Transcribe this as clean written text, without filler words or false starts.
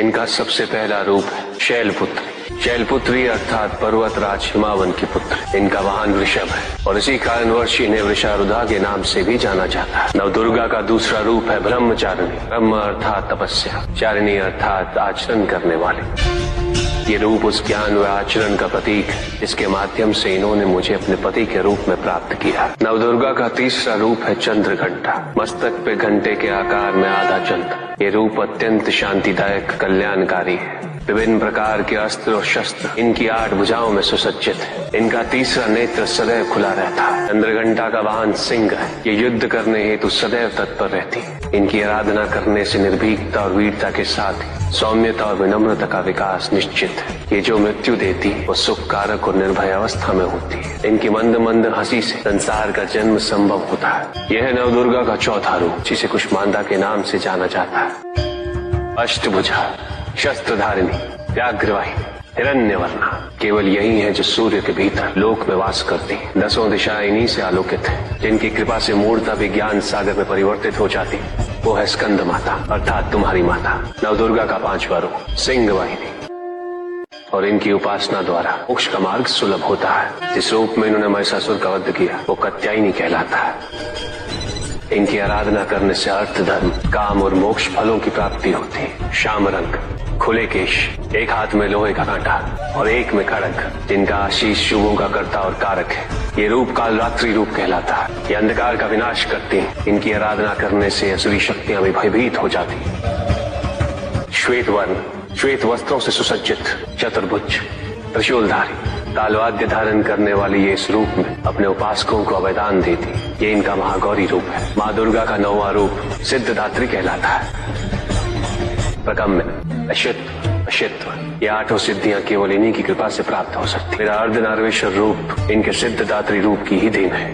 इनका सबसे पहला रूप है शैलपुत्री। शैलपुत्री अर्थात पर्वत राज हिमावन की पुत्र। इनका वाहन वृषभ है और इसी कारणवश इन्हें वृषारुधा के नाम से भी जाना जाता है। नवदुर्गा का दूसरा रूप है ब्रह्मचारिणी। ब्रह्म अर्थात तपस्या, चारिणी अर्थात आचरण करने वाले। ये रूप उस ज्ञान व आचरण का प्रतीक है जिसके माध्यम से इन्होंने मुझे अपने पति के रूप में प्राप्त किया। नवदुर्गा का तीसरा रूप है चंद्रघंटा। मस्तक पे घंटे के आकार में आधा चंद्र। ये रूप अत्यंत शांतिदायक कल्याणकारी है। विभिन्न प्रकार के अस्त्र और शस्त्र इनकी 8 भुजाओं में सुसज्जित है। इनका तीसरा नेत्र सदैव खुला रहता है। चंद्रघंटा का वाहन सिंह है। ये युद्ध करने हेतु सदैव तत्पर रहती है। इनकी आराधना करने से निर्भीकता और वीरता के साथ ही सौम्यता और विनम्रता का विकास निश्चित है। ये जो मृत्यु देती है वो सुख कारक और निर्भय अवस्था में होती है। इनकी मंद मंद हंसी से संसार का जन्म संभव होता है। यह है नवदुर्गा का चौथा रूप, जिसे कुष्मांडा के नाम से जाना जाता है। अष्टभुजा, शस्त्रधारिणी, व्याघ्रवाहिनी, हिरण्यवर्णा। केवल यही है जो सूर्य के भीतर लोक में वास करती है। 10 दिशाएं इन्हीं से आलोकित है। जिनकी कृपा से मूर्ता भी ज्ञान सागर में परिवर्तित हो जाती है। वो है स्कंद माता अर्थात तुम्हारी माता। नवदुर्गा का 5वां रूप सिंह वाहिनी और इनकी उपासना द्वारा मोक्ष का मार्ग सुलभ होता है। जिस रूप में इन्होंने महिषासुर का वध किया वो कात्यायनी कहलाता है। इनकी आराधना करने से अर्थ, धर्म, काम और मोक्ष फलों की प्राप्ति होती है। श्याम रंग, खुले केश, एक हाथ में लोहे का कांटा और एक में खड़ग, जिनका आशीष शुभों का कर्ता और कारक है। ये रूप कालरात्रि रूप कहलाता है। ये अंधकार का विनाश करती हैं। इनकी आराधना करने से असुरी शक्तियां भी भयभीत हो जाती हैं। श्वेत वर्ण, श्वेत वस्त्रों से सुसज्जित, चतुर्भुज, त्रिशूलधारी, तालवाद्य धारण करने वाली ये इस रूप में अपने उपासकों को अभयदान देती। ये इनका महागौरी रूप है। माँ दुर्गा का 9वां रूप सिद्धदात्री कहलाता है। प्रकम्य, अशित्व, अशित्व, ये 8 सिद्धियां केवल इन्हीं की कृपा से प्राप्त हो सकती। मेरा अर्धनारीश्वर रूप इनके सिद्धदात्री रूप की ही देन है।